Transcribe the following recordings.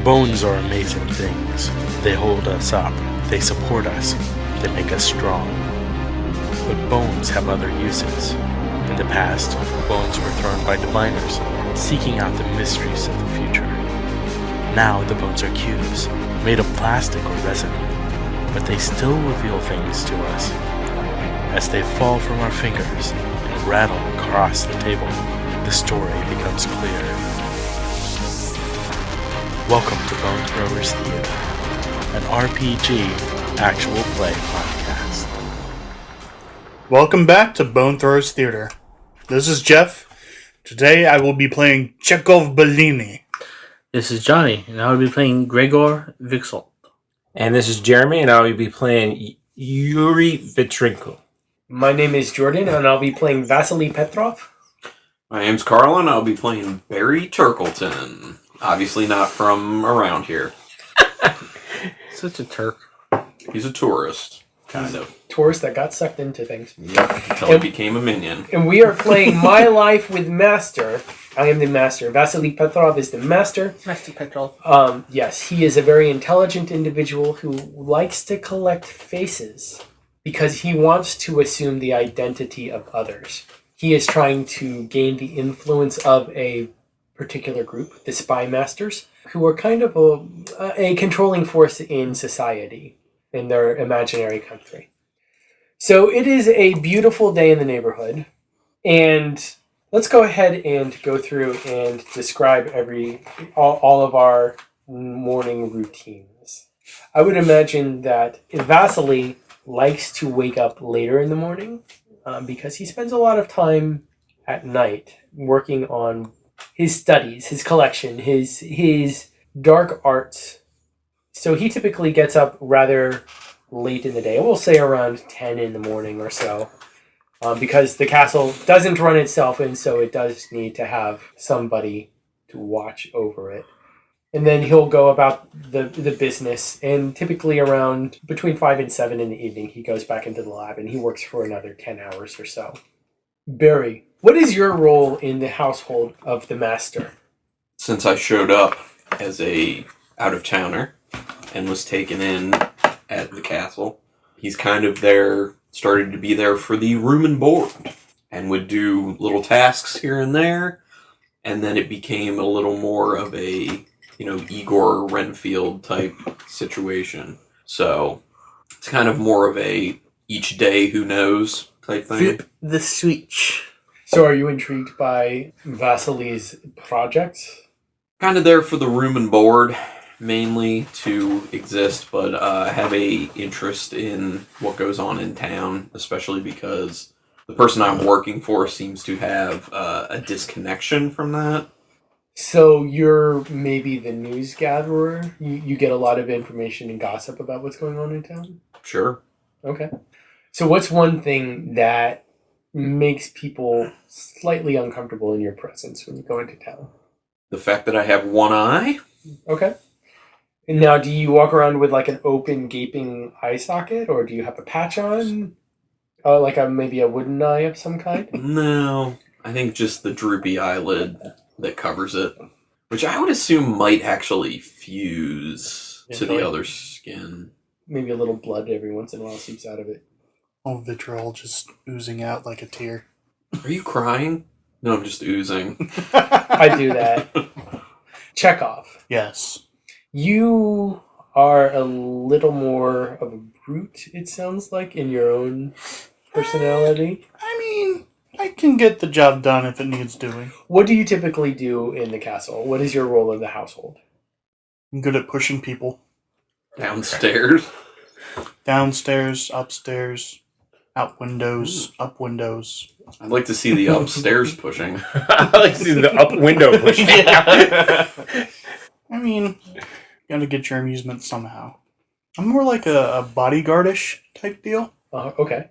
Bones are amazing things. They hold us up, they support us, they make us strong. But bones have other uses. In the past, bones were thrown by diviners, seeking out the mysteries of the future. Now the bones are cubes, made of plastic or resin, but they still reveal things to us. As they fall from our fingers and rattle across the table, the story becomes clear. Welcome to Bone Throwers Theater, an RPG actual play podcast. Welcome back to Bone Throwers Theater. This is Jeff. Today I will be playing Chekov Bellini. This is Johnny, and I will be playing Gregor Vixel. And this is Jeremy, and I will be playing Yuri Vitrinko. My name is Jordan, and I'll be playing Vasili Petrov. My name's Carlin. I'll be playing Barry Turkleton. Obviously not from around here. Such a Turk. He's a tourist, kind of. Tourist that got sucked into things. Yep, until he became a minion. And we are playing My Life with Master. I am the Master. Vasili Petrov is the Master. Master Petrov. Yes, he is a very intelligent individual who likes to collect faces because he wants to assume the identity of others. He is trying to gain the influence of a particular group, the Spy Masters, who are kind of a controlling force in society, in their imaginary country. So it is a beautiful day in the neighborhood, and let's go ahead and go through and describe all of our morning routines. I would imagine that Vasily likes to wake up later in the morning because he spends a lot of time at night working on his studies, his collection, his dark arts. So he typically gets up rather late in the day. We'll say around 10 in the morning or so. Because the castle doesn't run itself, and so it does need to have somebody to watch over it. And then he'll go about the business, and typically around between 5 and 7 in the evening, he goes back into the lab, and he works for another 10 hours or so. Barry, what is your role in the household of the Master? Since I showed up as a out-of-towner and was taken in at the castle, he's kind of there, started to be there for the room and board, and would do little tasks here and there, and then it became a little more of a, Igor Renfield type situation. So it's kind of more of a each day who knows type thing. Flip the switch. So are you intrigued by Vasily's projects? Kind of there for the room and board, mainly to exist, but have a interest in what goes on in town, especially because the person I'm working for seems to have a disconnection from that. So you're maybe the news gatherer? You get a lot of information and gossip about what's going on in town? Sure. Okay. So what's one thing that makes people slightly uncomfortable in your presence when you go into town? The fact that I have one eye? Okay. And now, do you walk around with like an open, gaping eye socket, or do you have a patch on? Like maybe a wooden eye of some kind? No. I think just the droopy eyelid that covers it, which I would assume might actually fuse to the other skin. Maybe a little blood every once in a while seeps out of it. Oh, vitriol just oozing out like a tear. Are you crying? No, I'm just oozing. I do that. Chekov. Yes. You are a little more of a brute, it sounds like, in your own personality. I mean, I can get the job done if it needs doing. What do you typically do in the castle? What is your role in the household? I'm good at pushing people. Downstairs? Downstairs, upstairs, out windows, up windows. I'd like to see the upstairs pushing. I like to see the up window pushing. I mean, gotta get your amusement somehow. I'm more like a bodyguardish type deal. Okay.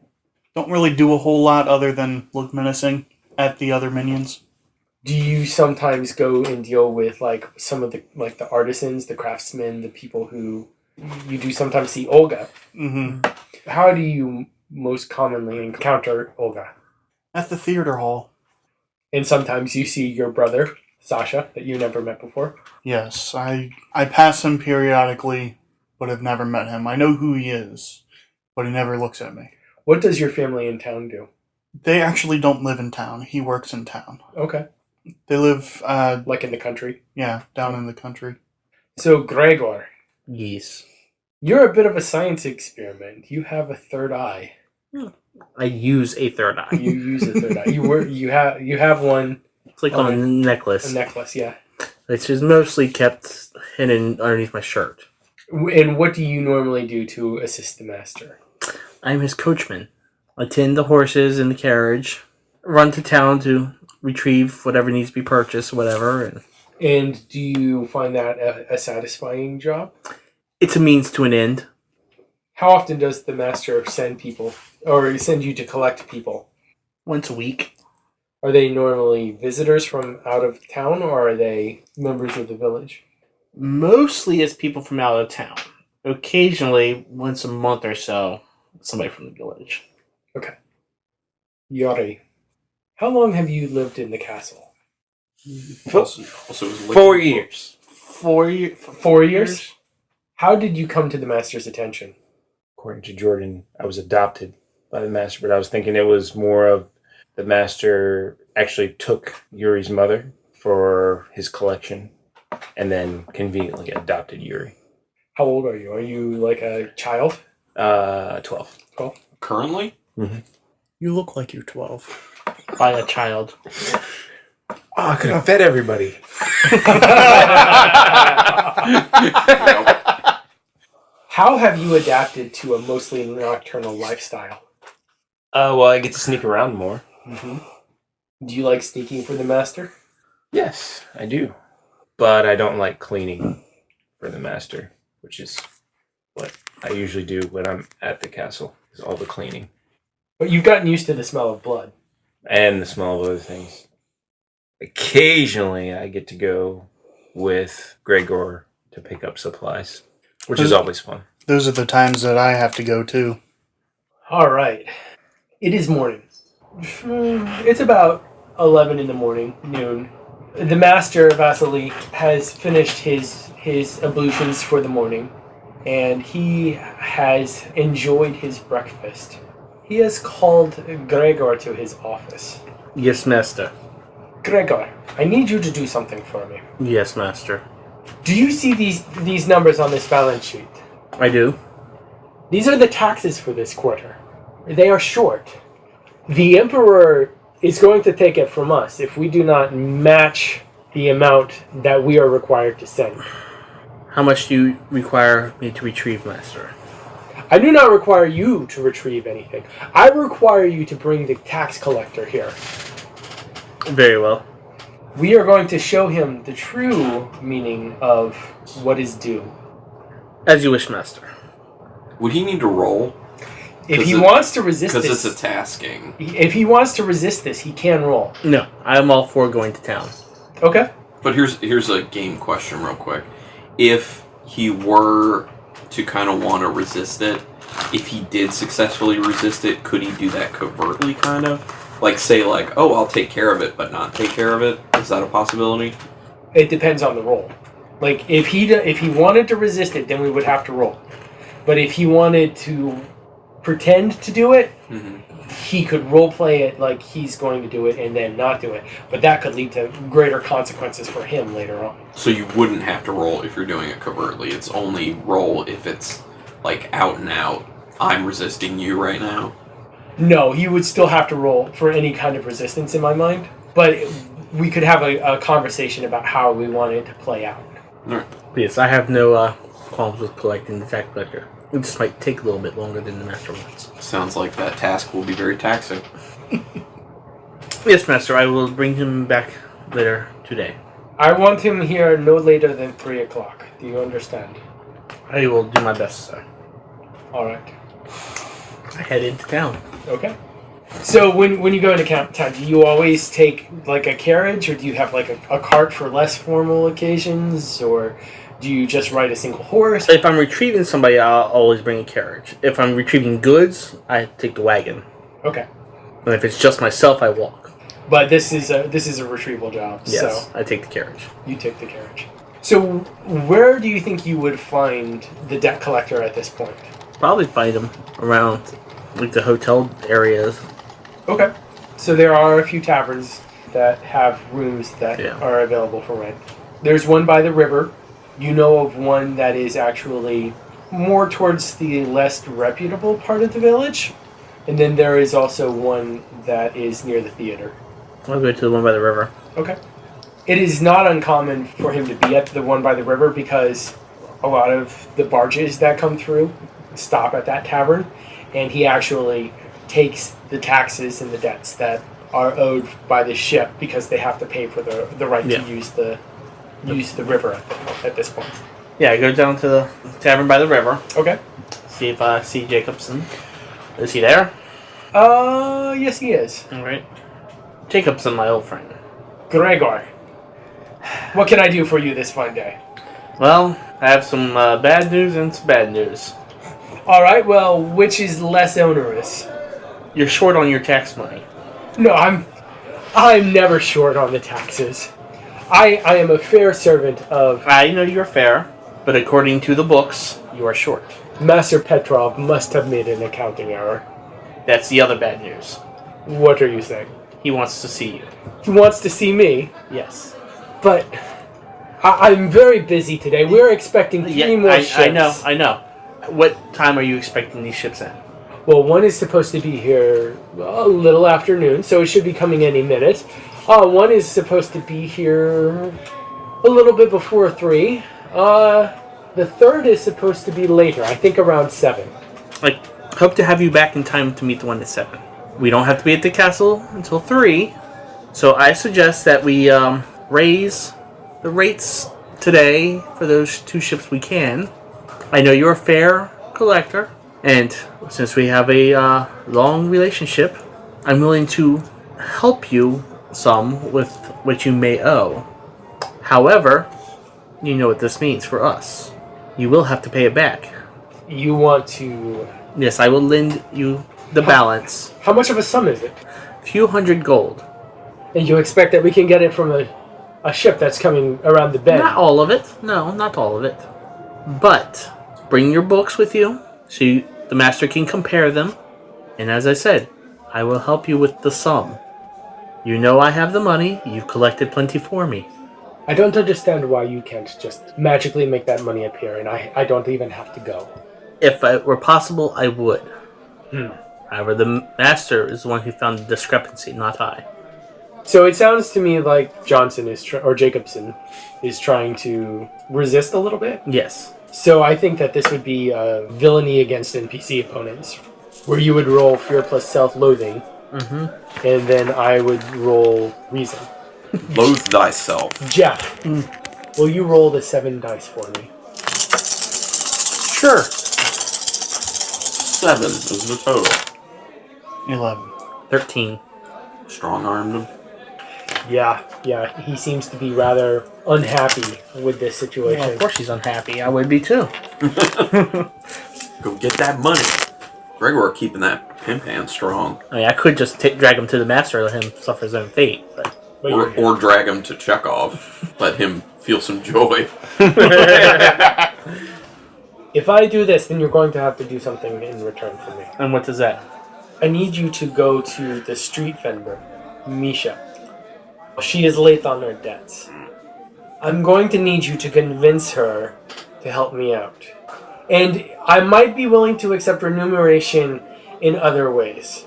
Don't really do a whole lot other than look menacing at the other minions. Do you sometimes go and deal with like some of the artisans, the craftsmen, the people who you do sometimes see Olga? Mm-hmm. How do you most commonly encounter Olga? At the theater hall. And sometimes you see your brother. Sasha, that you never met before. Yes, I pass him periodically, but have never met him. I know who he is, but he never looks at me. What does your family in town do? They actually don't live in town. He works in town. Okay. They live, Like in the country? yeah, down in the country. So, Gregor, Yes. you're a bit of a science experiment. You have a third eye. I use a third eye. You use a third eye. You have one. It's like on a A necklace. necklace, yeah. Which is mostly kept hidden underneath my shirt. And what do you normally do to assist the master? I'm his coachman. I tend the horses in the carriage, run to town to retrieve whatever needs to be purchased, whatever. And do you find that a satisfying job? It's a means to an end. How often does the master send people, or send you to collect people? Once a week. Are they normally visitors from out of town, or are they members of the village? Mostly it's people from out of town. Occasionally, once a month or so, somebody from the village. Okay. Yuri, how long have you lived in the castle? Also, was 4 years. 4 years. 4 years? How did you come to the master's attention? According to Jordan, I was adopted by the master, but I was thinking it was more of the master actually took Yuri's mother for his collection and then conveniently adopted Yuri. How old are you? Are you like a child? 12. Currently? Mm-hmm. You look like you're 12. By a child. Oh, I could have fed everybody. How have you adapted to a mostly nocturnal lifestyle? Well, I get to sneak around more. Mm-hmm. Do you like sneaking for the master? Yes, I do. But I don't like cleaning for the master, which is what I usually do when I'm at the castle, is all the cleaning. But you've gotten used to the smell of blood. And the smell of other things. Occasionally, I get to go with Gregor to pick up supplies, which is always fun. Those are the times that I have to go too. All right. It is morning. It's about 11 in the morning, noon. The master, Vasili, has finished his ablutions for the morning, and he has enjoyed his breakfast. He has called Gregor to his office. Yes, master. Gregor, I need you to do something for me. Yes, master. Do you see these numbers on this balance sheet? I do. These are the taxes for this quarter. They are short. The Emperor is going to take it from us if we do not match the amount that we are required to send. How much do you require me to retrieve, master? I do not require you to retrieve anything. I require you to bring the tax collector here. Very well. We are going to show him the true meaning of what is due. As you wish, master. Would he need to roll? If he wants to resist Because this, it's a tasking. if he wants to resist this, he can roll. No, I'm all for going to town. Okay. But here's a game question real quick. If he were to kind of want to resist it, if he did successfully resist it, could he do that covertly, kind of? Like, say, like, oh, I'll take care of it, but not take care of it? Is that a possibility? It depends on the roll. Like, if he wanted to resist it, then we would have to roll. But if he wanted to pretend to do it, he could roleplay it like he's going to do it and then not do it. But that could lead to greater consequences for him later on. So you wouldn't have to roll if you're doing it covertly. It's only roll if it's, like, out and out. I'm resisting you right now. No, he would still have to roll for any kind of resistance in my mind. But we could have a conversation about how we want it to play out. All right. Yes, I have no qualms with collecting the tax collector. It just might take a little bit longer than the master wants. Sounds like that task will be very taxing. Yes, master, I will bring him back later today. I want him here no later than 3 o'clock. Do you understand? I will do my best, sir. All right. I head into town. Okay. So when you go into town, do you always take like a carriage, or do you have like a cart for less formal occasions, or do you just ride a single horse? If I'm retrieving somebody, I'll always bring a carriage. If I'm retrieving goods, I take the wagon. Okay. And if it's just myself, I walk. But this is a retrieval job. Yes, So I take the carriage. you take the carriage. So where do you think you would find the debt collector at this point? Probably find them around like the hotel areas. Okay. So there are a few taverns that have rooms that Yeah. are available for rent. There's one by the river. You know of one that is actually more towards the less reputable part of the village. And then there is also one that is near the theater. I'll go to the one by the river. Okay. It is not uncommon for him to be at the one by the river because a lot of the barges that come through stop at that tavern, and he actually takes the taxes and the debts that are owed by the ship because they have to pay for the right Yeah. to use the river at this point. Yeah, I go down to the tavern by the river. Okay. See if I see Jacobson. Is he there? Yes he is. All right. Jacobson, my old friend. Gregor. What can I do for you this fine day? Well, I have some bad news and some bad news. All right. Well, which is less onerous? You're short on your tax money. No, I'm never short on the taxes. I am a fair servant of I know you're fair, but according to the books, you are short. Master Petrov must have made an accounting error. That's the other bad news. What are you saying? He wants to see you. He wants to see me, Yes. but I'm very busy today. We're expecting three more ships. I know. What time are you expecting these ships in? Well, one is supposed to be here a little afternoon, so it should be coming any minute. One is supposed to be here a little bit before 3. The third is supposed to be later, I think around 7. I hope to have you back in time to meet the one at 7. We don't have to be at the castle until 3, so I suggest that we raise the rates today for those 2 ships we can. I know you're a fair collector, and since we have a long relationship, I'm willing to help you some with what you may owe. However, you know what this means for us. You will have to pay it back. You want to... Yes, I will lend you the balance. How much of a sum is it? Few hundred gold. And you expect that we can get it from a ship that's coming around the bend? Not all of it. No, not all of it. But bring your books with you so the master can compare them. And as I said, I will help you with the sum. You know I have the money. You've collected plenty for me. I don't understand why you can't just magically make that money appear and I don't even have to go. If it were possible, I would. However, the master is the one who found the discrepancy, not I. So it sounds to me like Jacobson is trying to resist a little bit. Yes. So I think that this would be villainy against NPC opponents, where you would roll fear plus self-loathing, and then I would roll reason. Loathe thyself. Jeff, will you roll the 7 dice for me? Sure. 7 is the total. 11. 13. Strong-armed him. Yeah, he seems to be rather unhappy with this situation. Well, of course she's unhappy. I would be too. Go get that money. Gregor keeping that pimp hand strong. I mean, I could just drag him to the master and let him suffer his own fate. But Or drag him to Chekov. Let him feel some joy. If I do this, then you're going to have to do something in return for me. And what does that? I need you to go to the street vendor, Misha. She is late on her debts. I'm going to need you to convince her to help me out. And I might be willing to accept remuneration in other ways.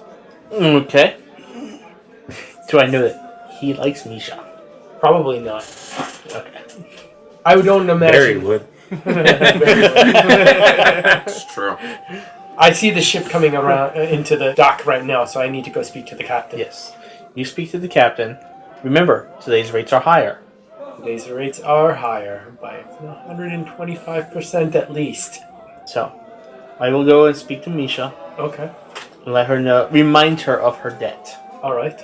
Okay. Do I know that he likes Misha? Probably not. Okay. I don't imagine... Barry would. It's true. I see the ship coming around into the dock right now, so I need to go speak to the captain. Yes. You speak to the captain. Remember, today's rates are higher. Today's rates are higher by 125% at least. So, I will go and speak to Misha Okay. and let her know, remind her of her debt. Alright.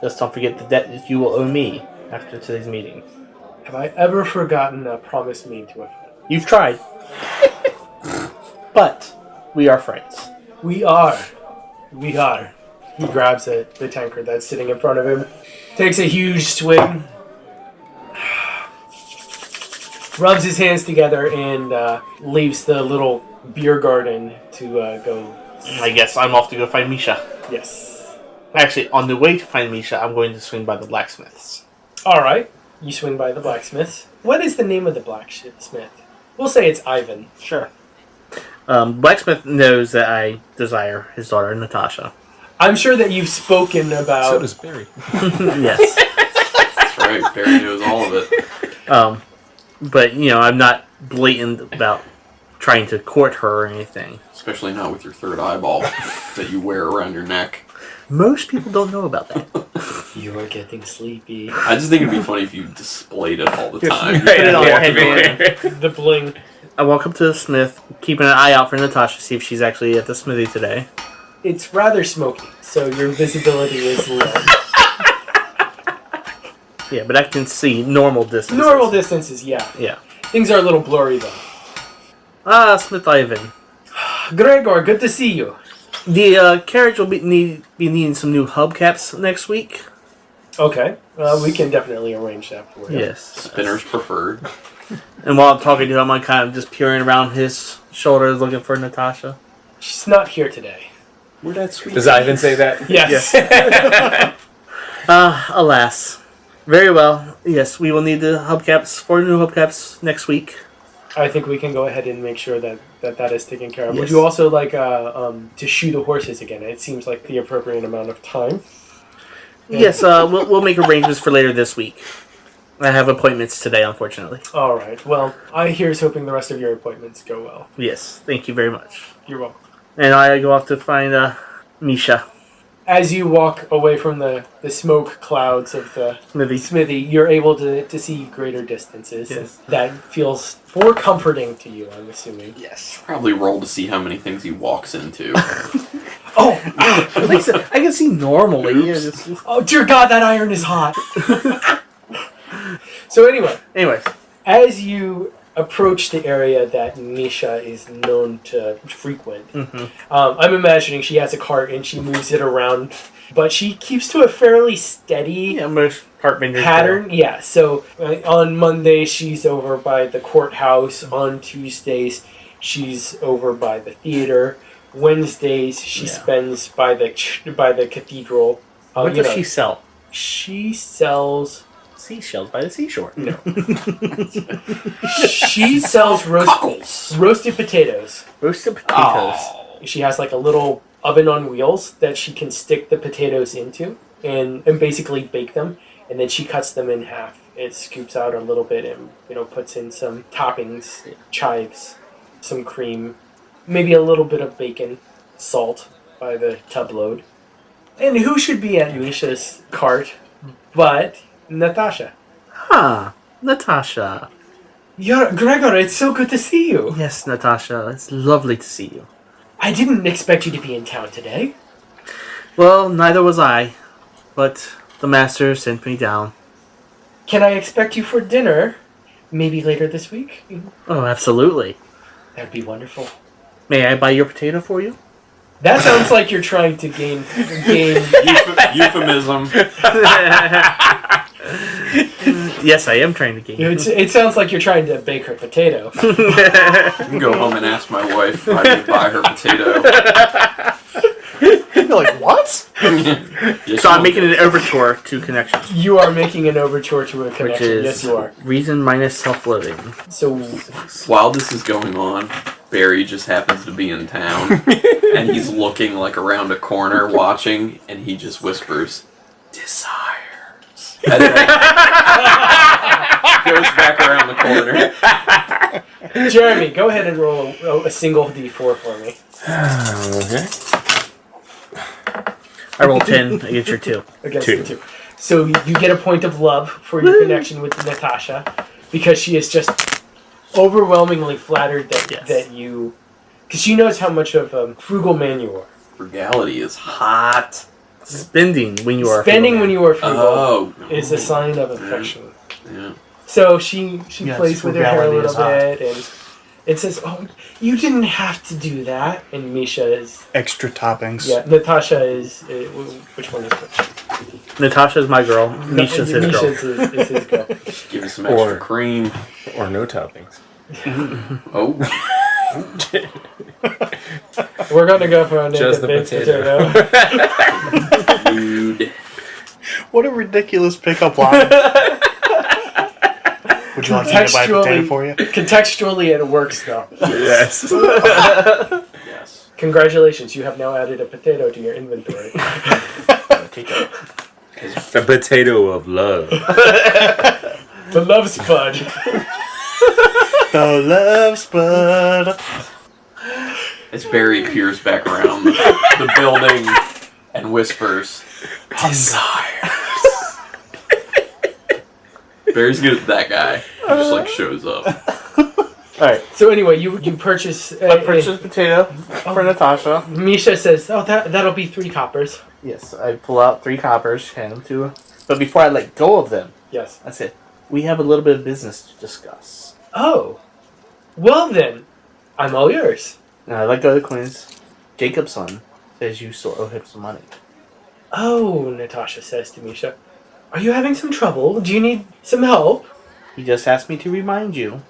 Just don't forget the debt that you will owe me after today's meeting. Have I ever forgotten a promise made to a friend? You've tried. But we are friends. We are. We are. He grabs the tankard that's sitting in front of him, takes a huge swig, rubs his hands together, and leaves the little beer garden to go. I guess I'm off to go find Misha. Yes. Actually, on the way to find Misha, I'm going to swing by the blacksmiths. All right. You swing by the blacksmith. What is the name of the blacksmith? We'll say it's Ivan. Sure. Blacksmith knows that I desire his daughter, Natasha. I'm sure that you've spoken about... So does Barry. Yes. That's right. Barry knows all of it. But, I'm not blatant about trying to court her or anything. Especially not with your third eyeball that you wear around your neck. Most people don't know about that. You are getting sleepy. I just think it'd be funny if you displayed it all the time. Put it on your headband. The bling. I walk up to the smith, keeping an eye out for Natasha, see if she's actually at the smithy today. It's rather smoky, so your visibility is low. Yeah, but I can see normal distances. Normal distances, yeah. Yeah. Things are a little blurry, though. Smith Ivan. Gregor, good to see you. The carriage will be needing some new hubcaps next week. Okay. We can definitely arrange that for you. Yes. Spinners preferred. And while I'm talking to him, I'm kind of just peering around his shoulders looking for Natasha. She's not here today. Where'd that sweet Does Ivan say that? Yes. Alas. Very well. Yes, we will need the hubcaps, 4 new hubcaps next week. I think we can go ahead and make sure that is taken care of. Yes. Would you also like to shoe the horses again? It seems like the appropriate amount of time. Yes, we'll make arrangements for later this week. I have appointments today, unfortunately. All right. Well, here's hoping the rest of your appointments go well. Yes, thank you very much. You're welcome. And I go off to find Misha. As you walk away from the smoke clouds of the smithy, you're able to see greater distances. Yes. And that feels more comforting to you, I'm assuming. Yes. Probably roll to see how many things he walks into. Oh! At least I can see normally. Yeah, Oh, dear God, that iron is hot! So anyways. as you approach the area that Misha is known to frequent, I'm imagining she has a cart and she moves it around, but she keeps to a fairly steady most part pattern. Yeah, so on Monday she's over by the courthouse. On Tuesdays she's over by the theater. Wednesdays she spends by the cathedral. What does she sell? She sells seashells by the seashore. No. She sells roasted potatoes. Roasted potatoes. She has like a little oven on wheels that she can stick the potatoes into and basically bake them, and then she cuts them in half. It scoops out a little bit and puts in some toppings, chives, some cream, maybe a little bit of bacon, salt by the tub load. And who should be at Misha's cart but Natasha? Natasha. Gregor, it's so good to see you. Yes, Natasha. It's lovely to see you. I didn't expect you to be in town today. Well, neither was I. But the master sent me down. Can I expect you for dinner? Maybe later this week? Oh, absolutely. That'd be wonderful. May I buy your potato for you? That sounds like you're trying to gain Euphemism. Yes, I am trying to gain. It sounds like you're trying to bake her potato. You can go home and ask my wife if I would buy her potato. You're like, what? Yes, So I'm you making will. an overture to connection. You are making an overture to a Which connection. is Yes, you are. reason minus self-loathing. So While this is going on, Barry just happens to be in town, and he's looking like around a corner watching, and he just whispers, "Desires." And then goes back around the corner. Jeremy, go ahead and roll a single d4 for me. Okay. I rolled 10 against your 2. Against the 2. So you get a point of love for your connection with Natasha, because she is just overwhelmingly flattered that you... Because she knows how much of a frugal man you are. Frugality is hot. Spending when you are Spending when you are frugal Oh. is a sign of affection. Yeah. So she Yes, plays with her hair a frugality little is hot. bit, and It says, "Oh, you didn't have to do that." And Misha is Extra toppings. yeah. Natasha is which one is which? Natasha's my girl. Misha's his girl. Misha's is his girl. Give it some extra Or- cream. Or no toppings. Oh, We're gonna go for a Just naked the baked potato. dude. What a ridiculous pickup line. Would you like me to buy a potato for you? Contextually, it works though. Yes. Yes. Congratulations, you have now added a potato to your inventory. A potato of love. The love spud. The love spud. As Barry peers back around the building and whispers, "Desires." Barry's good at that guy. He just like shows up. All right. So anyway, you purchase. I purchased potato for Natasha. Misha says, "Oh, that'll be 3 coppers." Yes, I pull out 3 coppers, hand them to her. But before I let go of them, Yes. I said, we have a little bit of business to discuss. Oh, well then, I'm all yours. And I let go of the coins. Jacob's son says you still owe him some money. Oh, Natasha says to Misha, "Are you having some trouble? Do you need some help?" He just asked me to remind you,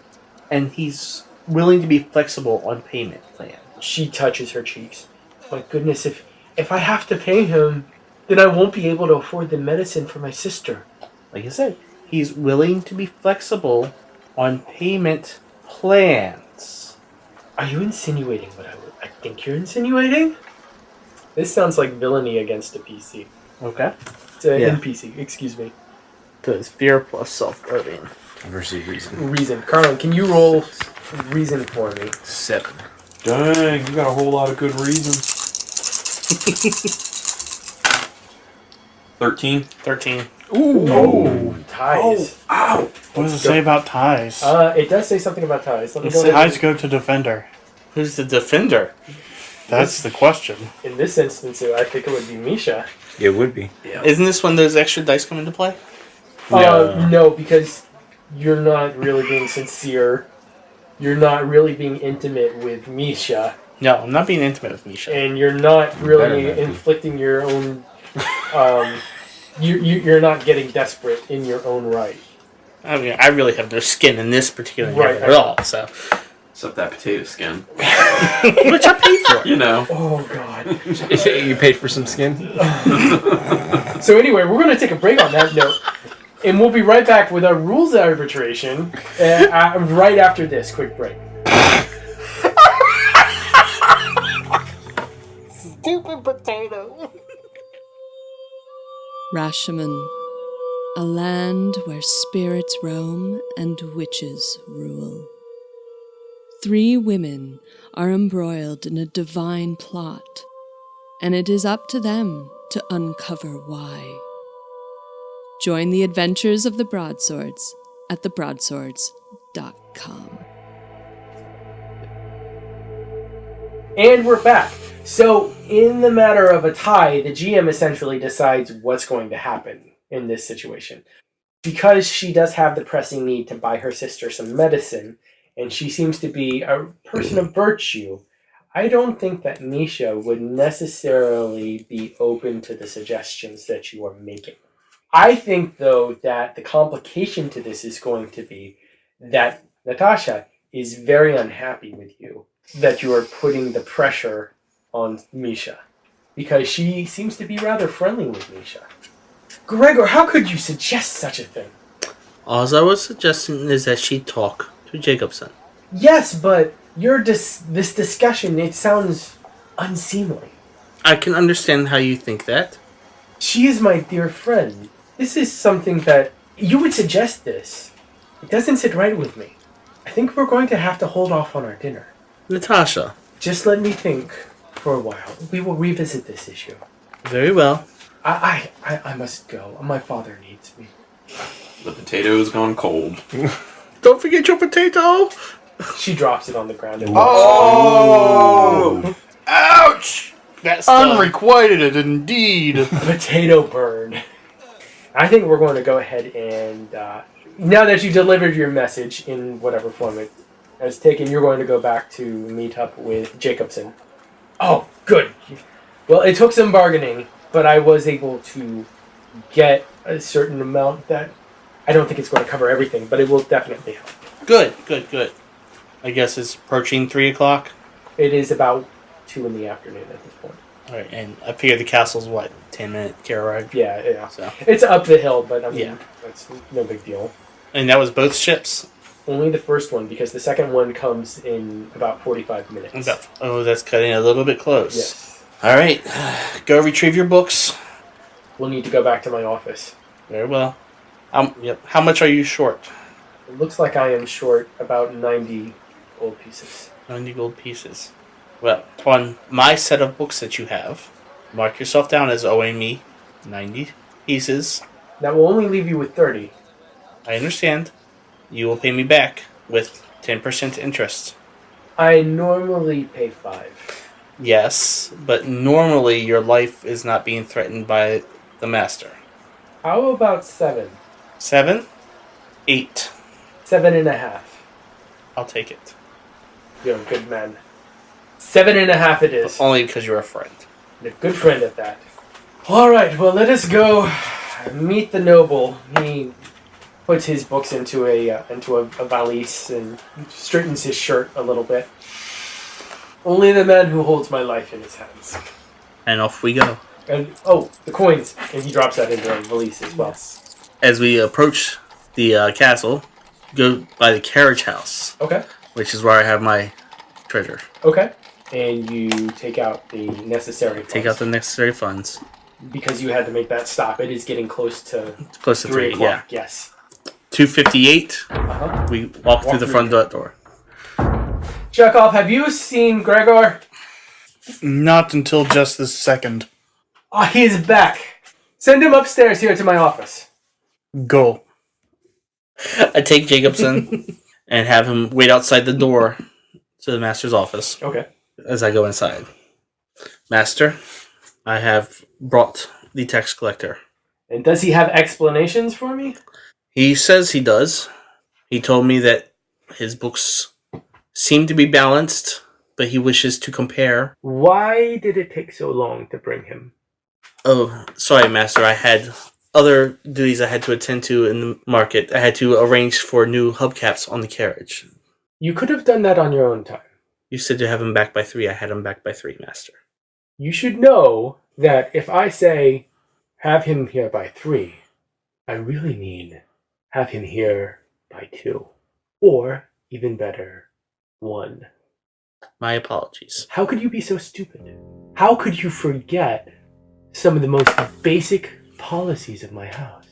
and he's willing to be flexible on payment plan. She touches her cheeks. My goodness, if I have to pay him, then I won't be able to afford the medicine for my sister. Like I said, he's willing to be flexible on payment plans. Are you insinuating what I think you're insinuating? This sounds like villainy against a PC. Okay. It's an Yeah. NPC, excuse me. Because fear plus self-loathing. Versus reason. Reason. Carlin, can you roll reason for me? 7. Dang, you got a whole lot of good reasons. 13. 13. Oh, ties. What does it say about ties? It does say something about ties. Let me go ahead Ties and- go to defender. Who's the defender? That's the question. In this instance, I think it would be Misha. It would be. Isn't this when those extra dice come into play? No, because you're not really being sincere. You're not really being intimate with Misha. No, I'm not being intimate with Misha. And you're not really Better not be. inflicting your own... you're not getting desperate in your own right. I mean, I really have no skin in this particular Right. matter at all, so. Except that potato skin. Which I paid for. You know. Oh, God. You paid for some skin? So anyway, we're going to take a break on that note. And we'll be right back with our rules arbitration right after this quick break. Stupid potato. Rashomon, a land where spirits roam and witches rule. 3 women are embroiled in a divine plot, and it is up to them to uncover why. Join the adventures of the Broadswords at thebroadswords.com. And we're back. So, in the matter of a tie, the GM essentially decides what's going to happen in this situation. Because she does have the pressing need to buy her sister some medicine, and she seems to be a person of virtue, I don't think that Misha would necessarily be open to the suggestions that you are making. I think, though, that the complication to this is going to be that Natasha is very unhappy with you, that you are putting the pressure on Misha, because she seems to be rather friendly with Misha. Gregor, how could you suggest such a thing? All I was suggesting is that she talk to Jacobson. Yes, but this discussion, it sounds unseemly. I can understand how you think that. She is my dear friend. This is something that you would suggest this. It doesn't sit right with me. I think we're going to have to hold off on our dinner. Natasha. Just let me think for a while. We will revisit this issue. Very well. I must go. My father needs me. The potato's gone cold. Don't forget your potato! She drops it on the ground. And Oh! Ouch! That's unrequited indeed. Potato burn. I think we're going to go ahead and now that you delivered your message in whatever form it as taken, you're going to go back to meet up with Jacobson. Oh, good. Well, it took some bargaining, but I was able to get a certain amount that I don't think it's going to cover everything, but it will definitely help. Good. I guess it's approaching 3 o'clock. It is about 2 in the afternoon at this point. All right, and I figure the castle's 10-minute car ride. Yeah. So, It's up the hill, but I mean, Yeah. that's no big deal. and that was both ships. Only the first one, because the second one comes in about 45 minutes. Oh, that's cutting it a little bit close. Yes. All right, go retrieve your books. We'll need to go back to my office. Very well. Yep. How much are you short? It looks like I am short about 90 gold pieces. 90 gold pieces. Well, on my set of books that you have, mark yourself down as owing me 90 pieces. That will only leave you with 30. I understand. You will pay me back with 10% interest. I normally pay 5. Yes, but normally your life is not being threatened by the master. How about 7? 7? 8. 7.5. I'll take it. You're a good man. 7.5 it is. Only because you're a friend. And a good friend at that. Alright, well let us go meet the noble. He puts his books into a valise and straightens his shirt a little bit. Only the man who holds my life in his hands. And off we go. And the coins. And he drops that into a valise as well. As we approach the castle, go by the carriage house, Okay. which is where I have my treasure. Okay. And you take out the necessary funds. Take out the necessary funds. Because you had to make that stop. It is getting close to It's close to 3, 3 yeah. o'clock. Yes. 2:58. Uh-huh. We walk through the front door. Chekov, have you seen Gregor? Not until just this second. Ah, he is back. Send him upstairs here to my office. Go. I take Jacobson and have him wait outside the door to the master's office Okay. as I go inside. Master, I have brought the tax collector. And does he have explanations for me? He says he does. He told me that his books seem to be balanced, but he wishes to compare. Why did it take so long to bring him? Oh, sorry, Master. I had other duties I had to attend to in the market. I had to arrange for new hubcaps on the carriage. You could have done that on your own time. You said to have him back by 3. I had him back by 3, Master. You should know that if I say, have him here by 3, I really mean have him here by 2. Or, even better, 1. My apologies. How could you be so stupid? How could you forget some of the most basic policies of my house?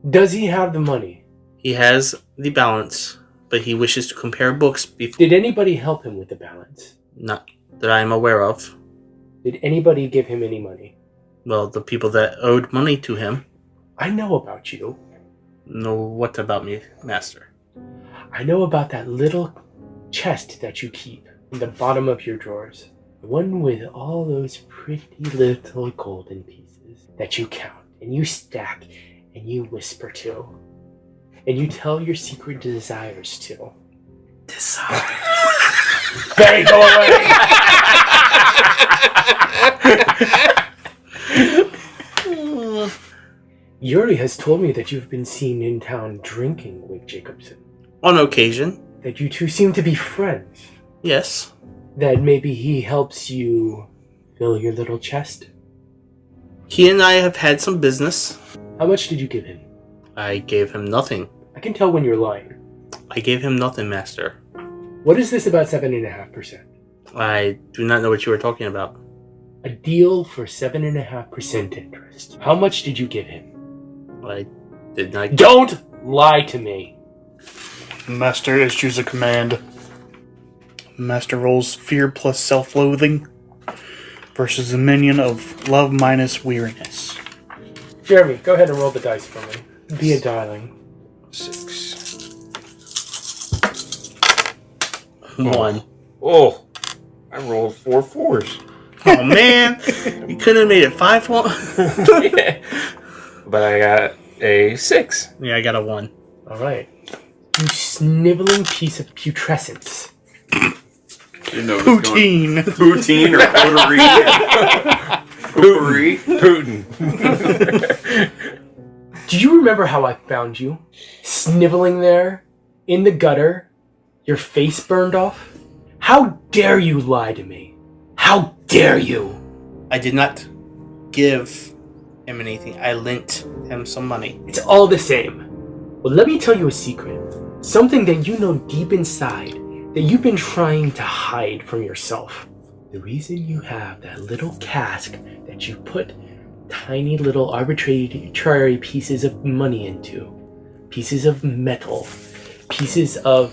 Does he have the money? He has the balance, but he wishes to compare books before. Did anybody help him with the balance? Not that I am aware of. Did anybody give him any money? Well, the people that owed money to him I know about you. know what about me, Master. I know about that little chest that you keep in the bottom of your drawers. The one with all those pretty little golden pieces that you count and you stack and you whisper to. And you tell your secret desires to. Desire. Barry, go away! Yuri has told me that you've been seen in town drinking with Jacobson. On occasion, That you two seem to be friends. yes. That maybe he helps you fill your little chest. He and I have had some business. How much did you give him? I gave him nothing. I can tell when you're lying. I gave him nothing, Master. What is this about 7.5%? I do not know what you were talking about. A deal for 7.5% interest. How much did you give him? I did not. Don't lie to me. Master issues a command. Master rolls fear plus self-loathing versus the minion of love minus weariness. Jeremy, go ahead and roll the dice for me. Be a darling. 6. 1. Oh, I rolled 4 4s. Oh man, you couldn't have made it 5-1. But I got a 6. Yeah, I got a 1. All right. You sniveling piece of putrescence. You know what's going- Poutine. Poutine or potpourri? Potpourri? Putin. Do you remember how I found you? Sniveling there, in the gutter, your face burned off? How dare you lie to me? How dare you? I did not give him anything. I lent him some money. It's all the same. Well, let me tell you a secret. Something that you know deep inside that you've been trying to hide from yourself. The reason you have that little cask that you put tiny little arbitrary pieces of money into, pieces of metal, pieces of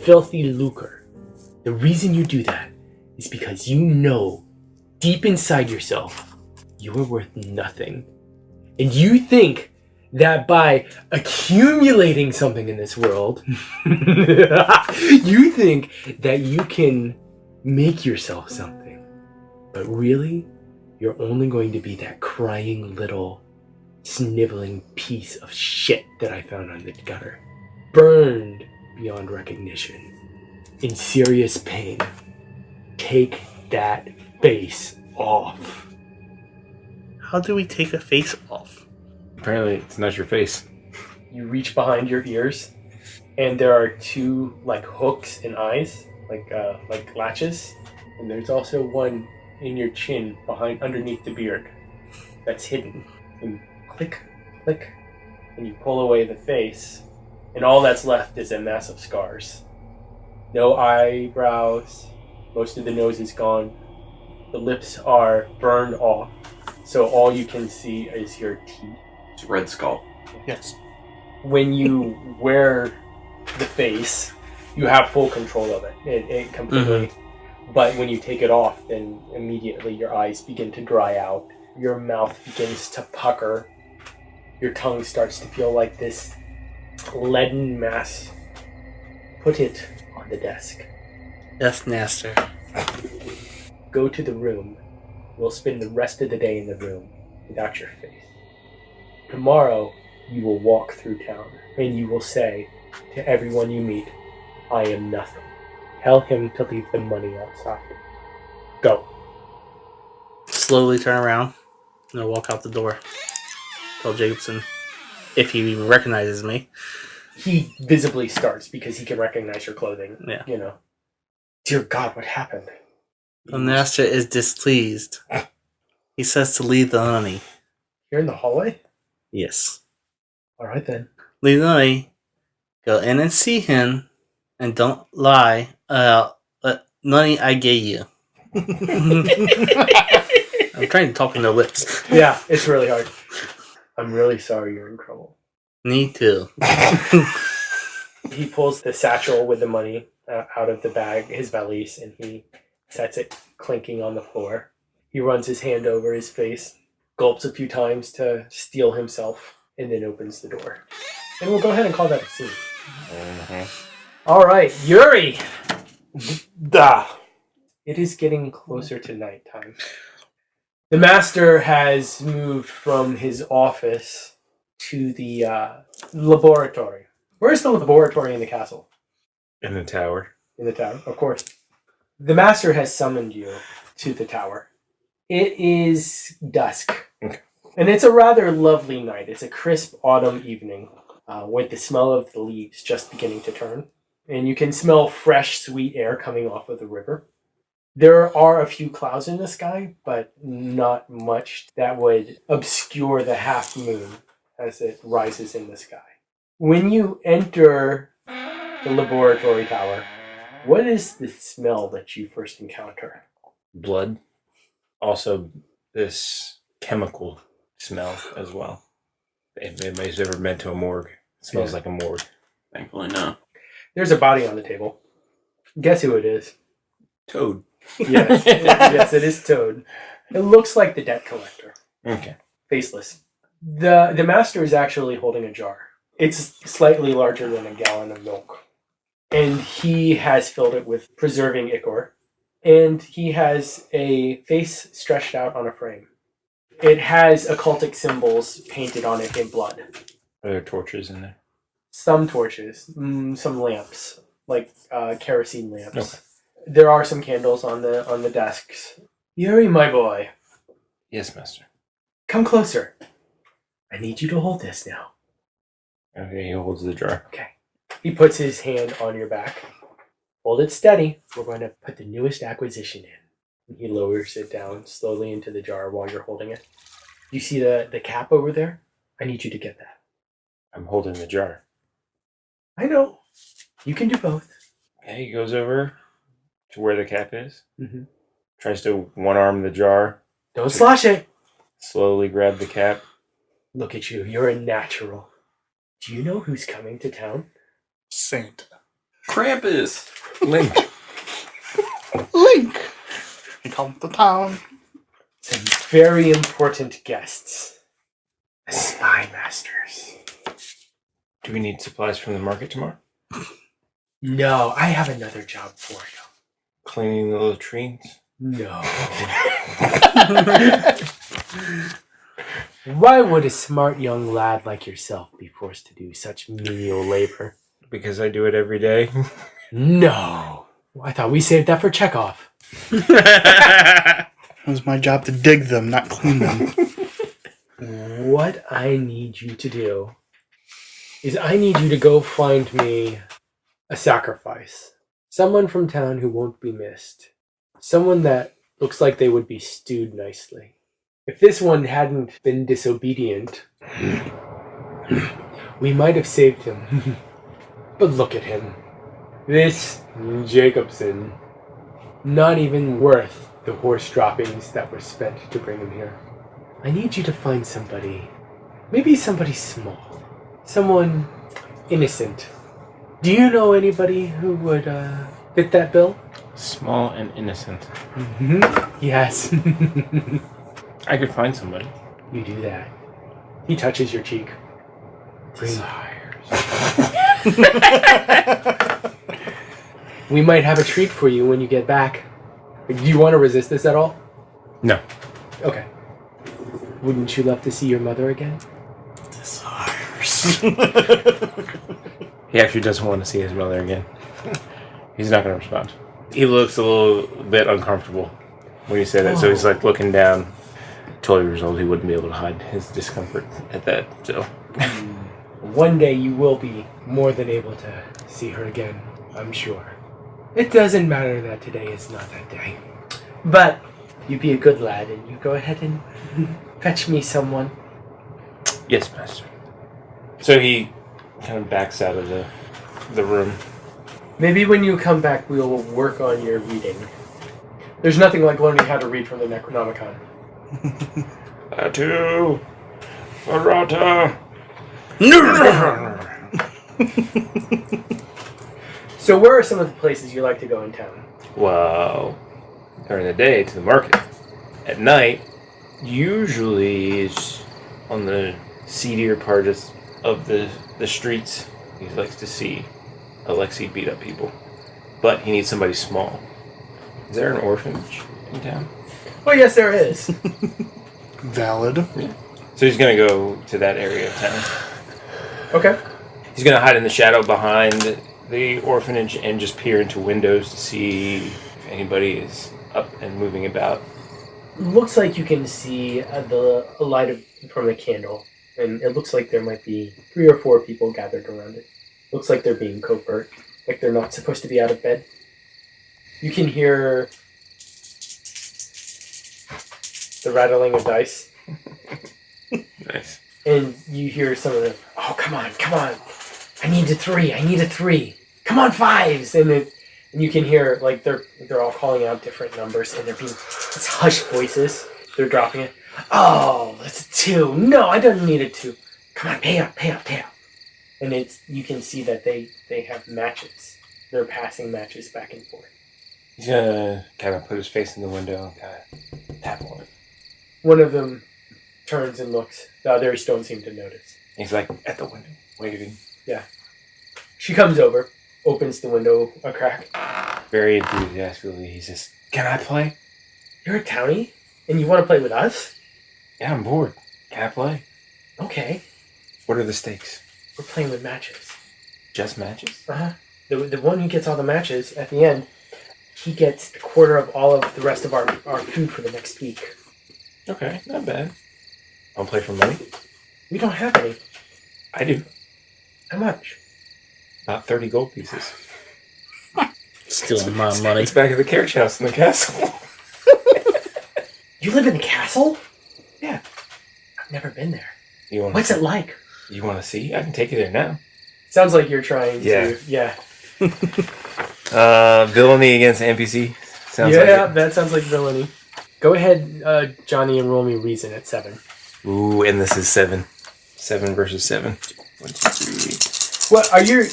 filthy lucre. The reason you do that is because you know deep inside yourself you are worth nothing. And you think that by accumulating something in this world, you think that you can make yourself something. But really, you're only going to be that crying little sniveling piece of shit that I found on the gutter. Burned beyond recognition. In serious pain. Take that face off. How do we take a face off? Apparently, it's not your face. You reach behind your ears, and there are two like hooks and eyes, like latches, and there's also one in your chin underneath the beard that's hidden. And click, click, and you pull away the face, and all that's left is a mass of scars. No eyebrows, most of the nose is gone, the lips are burned off, so all you can see is your teeth. It's a red skull. Yes. When you wear the face, you have full control of it. It completely. But when you take it off, then immediately your eyes begin to dry out. Your mouth begins to pucker. Your tongue starts to feel like this leaden mass. Put it on the desk. Yes, Master. Go to the room. We'll spend the rest of the day in the room without your face. Tomorrow, you will walk through town, and you will say to everyone you meet, I am nothing. Tell him to leave the money outside. Go. Slowly turn around and I'll walk out the door. Tell Jacobson, if he even recognizes me. He visibly starts because he can recognize your clothing. Yeah. You know. Dear God, what happened? The master is displeased. He says to leave the money. You're in the hallway? Yes. All right, then. Leave the money. Go in and see him. And don't lie about the money I gave you. I'm trying to talk in the lips. Yeah, it's really hard. I'm really sorry you're in trouble. Me too. He pulls the satchel with the money out of the bag, his valise, and he sets it clinking on the floor. He runs his hand over his face, gulps a few times to steel himself, and then opens the door. And we'll go ahead and call that a scene. All right, Yuri! Da. It is getting closer to nighttime. The master has moved from his office to the laboratory. Where's the laboratory in the castle? In the tower. In the tower, of course. The master has summoned you to the tower. It is dusk. Okay. And it's a rather lovely night. It's a crisp autumn evening with the smell of the leaves just beginning to turn. And you can smell fresh, sweet air coming off of the river. There are a few clouds in the sky, but not much that would obscure the half moon as it rises in the sky. When you enter the laboratory tower, what is the smell that you first encounter? Blood. Also, this chemical smell as well. If anybody's ever been to a morgue, it smells like a morgue. Thankfully, no. There's a body on the table. Guess who it is? Toad. Yes, yes, it is Toad. It looks like the debt collector. Okay. Faceless. The master is actually holding a jar. It's slightly larger than a gallon of milk. And he has filled it with preserving ichor. And he has a face stretched out on a frame. It has occultic symbols painted on it in blood. Are there torches in there? some torches, some lamps, like kerosene lamps. Okay. There are some candles on the desks. Yuri, my boy, Yes, master. come closer. I need you to hold this now. Okay, he holds the jar. Okay. He puts his hand on your back. Hold it steady. We're going to put the newest acquisition in. He lowers it down slowly into the jar while you're holding it. You see the cap over there? I need you to get that. I'm holding the jar. I know. You can do both. Okay, he goes over to where the cap is. Mm-hmm. Tries to one-arm the jar. Don't slosh it. Slowly grab the cap. Look at you. You're a natural. Do you know who's coming to town? Saint. Krampus! Link. Link! He comes to town. Some very important guests. The Spy Masters. Do we need supplies from the market tomorrow? No, I have another job for you. Cleaning the latrines? No. Why would a smart young lad like yourself be forced to do such menial labor? Because I do it every day. No. I thought we saved that for Chekov. It was my job to dig them, not clean them. What I need you to do is I need you to go find me a sacrifice. Someone from town who won't be missed. Someone that looks like they would be stewed nicely. If this one hadn't been disobedient, we might have saved him. But look at him. This Jacobson, not even worth the horse droppings that were spent to bring him here. I need you to find somebody, maybe somebody small, someone innocent. Do you know anybody who would fit that bill? Small and innocent. Mm-hmm. Yes. I could find somebody. You do that. He touches your cheek. We might have a treat for you when you get back. Do you want to resist this at all? No. Okay. Wouldn't you love to see your mother again? Desires. He actually doesn't want to see his mother again. He's not going to respond. He looks a little bit uncomfortable when you say that, so he's like looking down. 12 years old, he wouldn't be able to hide his discomfort at that, so. One day you will be more than able to see her again, I'm sure. It doesn't matter that today is not that day. But you be a good lad and you go ahead and fetch me someone. Yes, master. So he kind of backs out of the room. Maybe when you come back, we will work on your reading. There's nothing like learning how to read from the Necronomicon. Atu! Arata! So where are some of the places you like to go in town? Well, during the day to the market. At night, usually it's on the seedier part of the streets. He likes to see Alexei beat up people. But he needs somebody small. Is there an orphanage in town? Oh, yes, there is. Valid. Yeah. So he's going to go to that area of town. Okay. He's going to hide in the shadow behind the orphanage and just peer into windows to see if anybody is up and moving about. Looks like you can see the light from the candle. And it looks like there might be 3 or 4 people gathered around it. Looks like they're being covert. Like they're not supposed to be out of bed. You can hear the rattling of dice. Nice. And you hear some of them, oh, come on. I need a 3. Come on, 5s. And you can hear, like, they're all calling out different numbers, and it's hushed voices. They're dropping it. Oh, it's a 2. No, I don't need a 2. Come on, pay up. And you can see that they have matches. They're passing matches back and forth. He's going to kind of put his face in the window and kind of tap on it. One of them turns and looks. The others don't seem to notice. He's like at the window, waving. Yeah. She comes over, opens the window a crack. Very enthusiastically, he says, "Can I play?" You're a townie? And you want to play with us? Yeah, I'm bored. Can I play? Okay. What are the stakes? We're playing with matches. Just matches? Uh-huh. The one who gets all the matches at the end, he gets a quarter of all of the rest of our food for the next week. Okay, not bad. I'll play for money? We don't have any. I do. How much? About 30 gold pieces. Stealing my money. It's back at the carriage house in the castle. You live in the castle? Yeah. I've never been there. What's it like? You want to see? I can take you there now. Sounds like you're trying Yeah. to... Yeah. Villainy against NPC. Sounds like Yeah, that sounds like villainy. Go ahead, Johnny, and roll me reason at 7. it. Ooh, and this is 7. 7 versus 7. 1, 2, 3. What are you?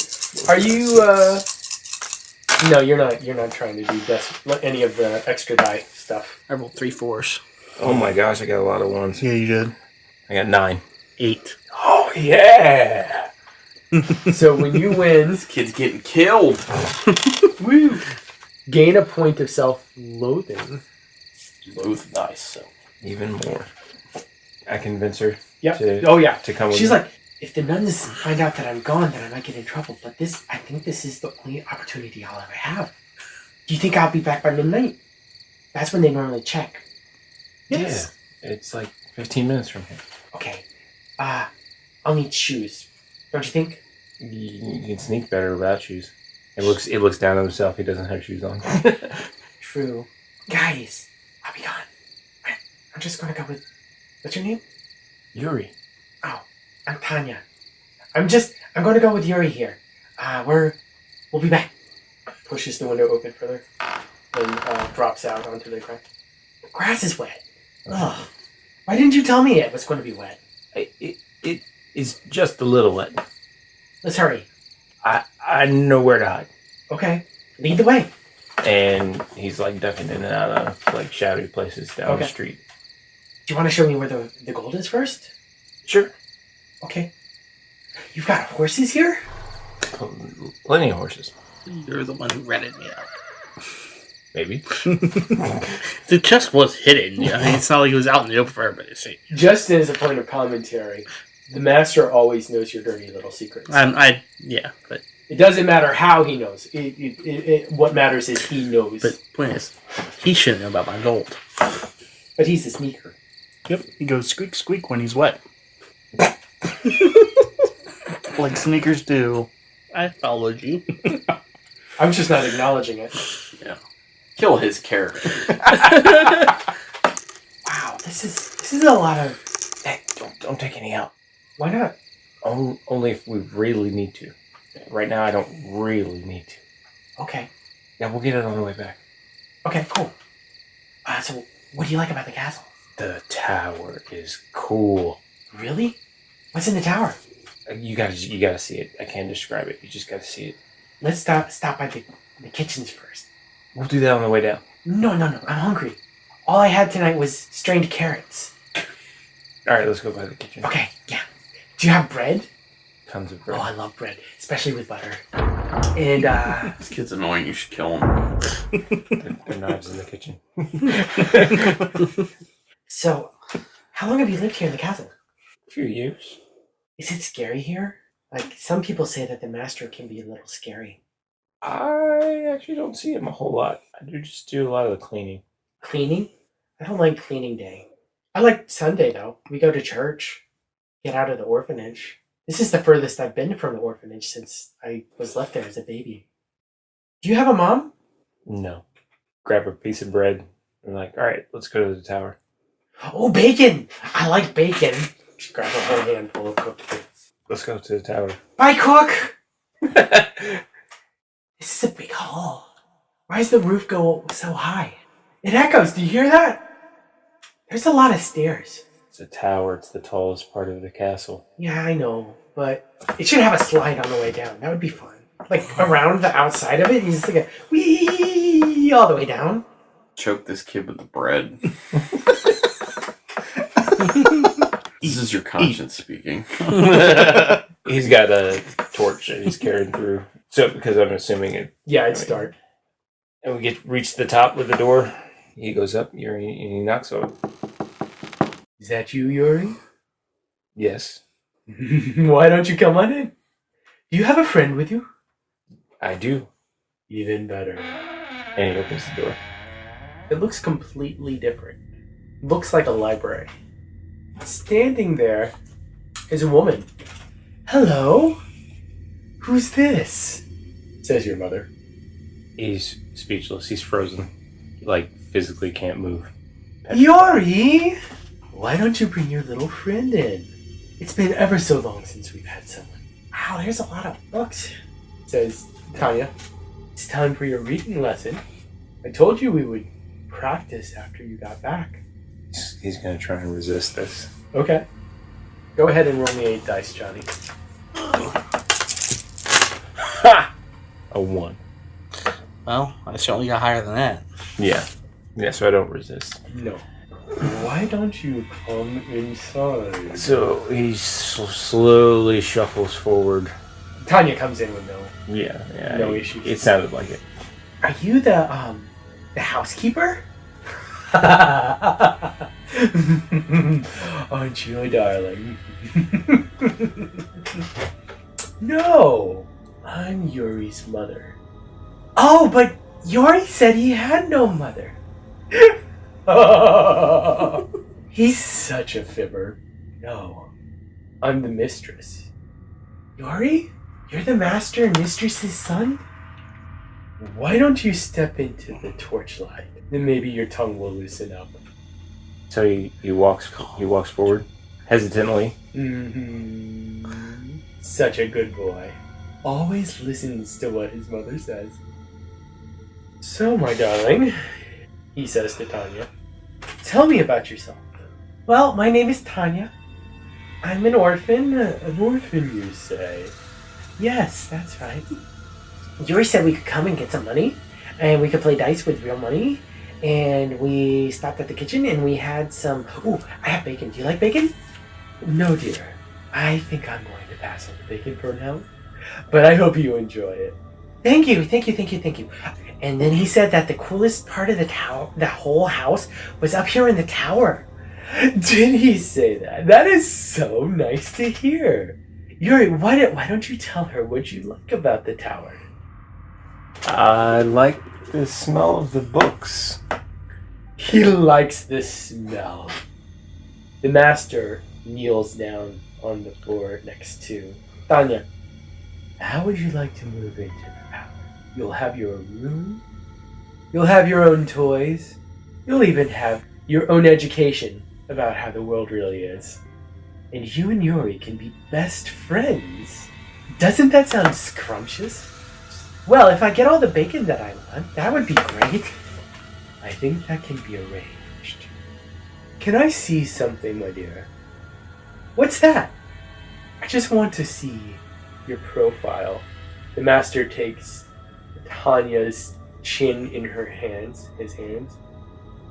No, you're not. You're not trying to do any of the extra die stuff. I rolled 3 4s. Oh my gosh, I got a lot of ones. Yeah, you did. I got 9. 8. Oh yeah! So when you win, This kid's getting killed. woo, gain a point of self-loathing. Both nice. So. Even more. I convince her Yep. to Oh yeah. to come with She's me. like, if the nuns find out that I'm gone, then I might get in trouble. But I think this is the only opportunity I'll ever have. Do you think I'll be back by midnight? That's when they normally check. Yes. Yeah, it's like 15 minutes from here. Okay. I'll need shoes. Don't you think? You can sneak better without shoes. It looks down on himself. He doesn't have shoes on. True. Guys, I'll be gone. I'm just gonna go with... What's your name? Yuri. Oh, I'm Tanya. I'm gonna go with Yuri here. We'll be back. Pushes the window open further and drops out onto the grass. The grass is wet. Ugh. Why didn't you tell me it was going to be wet? It is just a little wet. Let's hurry. I know where to hide. Okay. Lead the way. And he's like ducking in and out of like shadowy places down the street. Do you want to show me where the gold is first? Sure. Okay. You've got horses here? Plenty of horses. You're the one who rented me out. Maybe. The chest was hidden. Yeah, I mean, it's not like it was out in the open for everybody to see. Just as a point of commentary, the master always knows your dirty little secrets. Yeah, but It doesn't matter how he knows. What matters is he knows. But point is, he shouldn't know about my gold. But he's a sneaker. Yep, he goes squeak squeak when he's wet. Like sneakers do. I followed you. I'm just not acknowledging it. Yeah. Kill his character. Wow, this is a lot of... Hey, don't take any out. Why not? Only if we really need to. Right now, I don't really need to. Okay. Yeah, we'll get it on the way back. Okay, cool. So, what do you like about the castle? The tower is cool. Really? What's in the tower? You gotta see it. I can't describe it. You just gotta see it. Let's stop by the kitchens first. We'll do that on the way down. No. I'm hungry. All I had tonight was strained carrots. All right, let's go by the kitchen. Okay, yeah. Do you have bread? Tons of Oh, bread. I love bread, especially with butter. And, This kid's annoying. You should kill him. There are knives in the kitchen. So, how long have you lived here in the castle? A few years. Is it scary here? Like, some people say that the master can be a little scary. I actually don't see him a whole lot. I do just do a lot of the cleaning. Cleaning? I don't like cleaning day. I like Sunday, though. We go to church, get out of the orphanage. This is the furthest I've been from the orphanage since I was left there as a baby. Do you have a mom? No. Grab a piece of bread and like, all right, let's go to the tower. Oh, bacon! I like bacon. Just grab a whole handful of cooked bacon. Let's go to the tower. Bye, cook! This is a big hall. Why does the roof go so high? It echoes. Do you hear that? There's a lot of stairs. It's a tower. It's the tallest part of the castle. Yeah, I know, but it should have a slide on the way down. That would be fun. Like around the outside of it, you just like a wee all the way down. Choke this kid with the bread. This is your conscience speaking. He's got a torch that he's carrying through. So, because I'm assuming it. Yeah, it's dark. And we reach the top of the door. He goes up. He knocks on. Is that you, Yuri? Yes. Why don't you come on in? Do you have a friend with you? I do. Even better. And he opens the door. It looks completely different. Looks like a library. Standing there is a woman. Hello? Who's this? Says your mother. He's speechless. He's frozen. He, like, physically can't move. Yuri! Why don't you bring your little friend in? It's been ever so long since we've had someone. Wow, there's a lot of books, says Tanya. It's time for your reading lesson. I told you we would practice after you got back. He's going to try and resist this. Okay. Go ahead and roll me 8 dice, Johnny. Ha! A 1. Well, I certainly got higher than that. Yeah. Yeah, so I don't resist. No. Why don't you come inside? So he slowly shuffles forward. Tanya comes in with no. Yeah. No issues. It sounded like it. Are you the housekeeper? Aren't you a darling? No, I'm Yuri's mother. Oh, but Yuri said he had no mother. He's such a fibber. No, I'm the mistress. Yuri? You're the master and mistress's son? Why don't you step into the torchlight? Then maybe your tongue will loosen up. So he walks forward, hesitantly. Mm-hmm. Such a good boy. Always listens to what his mother says. So, my darling, he says to Tanya, tell me about yourself. Well, my name is Tanya. I'm an orphan. An orphan, you say? Yes, that's right. Yuri said we could come and get some money, and we could play dice with real money, and we stopped at the kitchen, and we had some... Ooh, I have bacon. Do you like bacon? No, dear. I think I'm going to pass on the bacon for now, but I hope you enjoy it. Thank you. And then he said that the coolest part of the whole house was up here in the tower. Did he say that? That is so nice to hear. Yuri, why don't you tell her what you like about the tower? I like the smell of the books. He likes the smell. The master kneels down on the floor next to Tanya. How would you like to move into the tower? You'll have your room. You'll have your own toys. You'll even have your own education about how the world really is. And you and Yuri can be best friends. Doesn't that sound scrumptious? Well, if I get all the bacon that I want, that would be great. I think that can be arranged. Can I see something, my dear? What's that? I just want to see your profile. The master takes Tanya's chin in his hands,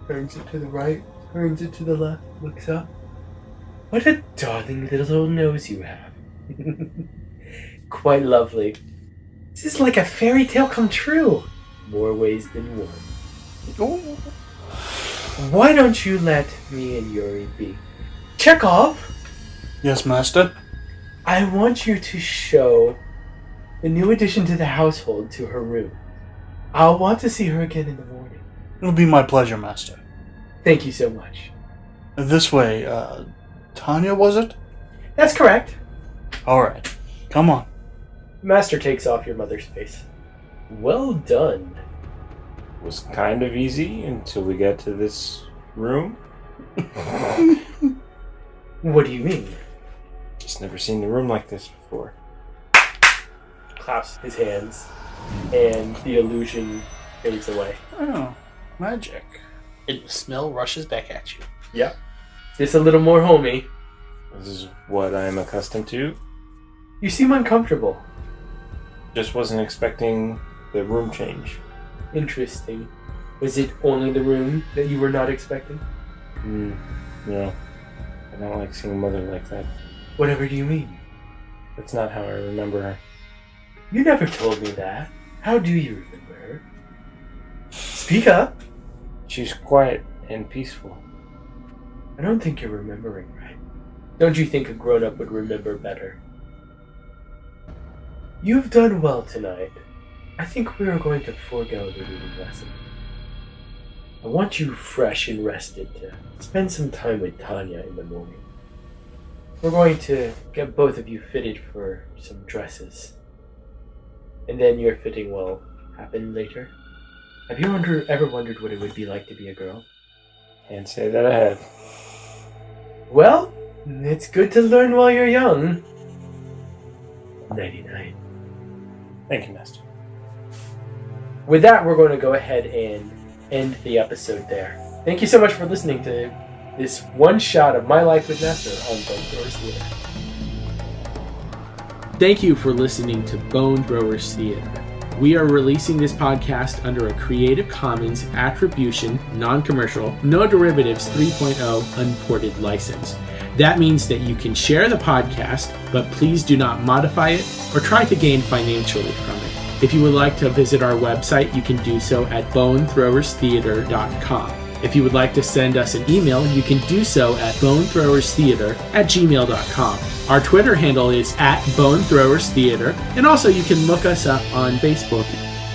turns it to the right, turns it to the left, looks up. What a darling little nose you have. Quite lovely. This is like a fairy tale come true. More ways than one. Ooh. Why don't you let me and Yuri be? Chekov! Yes, master? I want you to show the new addition to the household to her room. I'll want to see her again in the morning. It'll be my pleasure, master. Thank you so much. This way, Tanya, was it? That's correct. Alright, come on. The master takes off your mother's face. Well done. It was kind of easy until we got to this room. What do you mean? Just never seen the room like this before. Claps his hands, and the illusion fades away. Oh, magic. And the smell rushes back at you. Yep. Just a little more homey. This is what I'm accustomed to. You seem uncomfortable. Just wasn't expecting the room change. Interesting. Was it only the room that you were not expecting? No. I don't like seeing mother like that. Whatever do you mean? That's not how I remember her. You never told me that. How do you remember her? Speak up. She's quiet and peaceful. I don't think you're remembering right. Don't you think a grown-up would remember better? You've done well tonight. I think we are going to forego the reading lesson. I want you fresh and rested to spend some time with Tanya in the morning. We're going to get both of you fitted for some dresses. And then your fitting will happen later. Have you ever wondered what it would be like to be a girl? Can't say that I have. Well, it's good to learn while you're young. 99. Thank you, Master. With that, we're going to go ahead and end the episode there. Thank you so much for listening to this one shot of my life with Master on Bone Throwers Theater. Thank you for listening to Bone Throwers Theater. We are releasing this podcast under a Creative Commons Attribution, Non-Commercial, No Derivatives 3.0 Unported license. That means that you can share the podcast, but please do not modify it or try to gain financially from it. If you would like to visit our website, you can do so at bonethrowerstheater.com. If you would like to send us an email, you can do so at bonethrowerstheater@gmail.com. Our Twitter handle is @bonethrowerstheater, and also you can look us up on Facebook.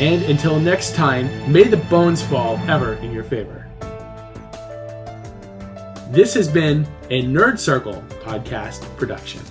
And until next time, may the bones fall ever in your favor. This has been a Nerd Circle podcast production.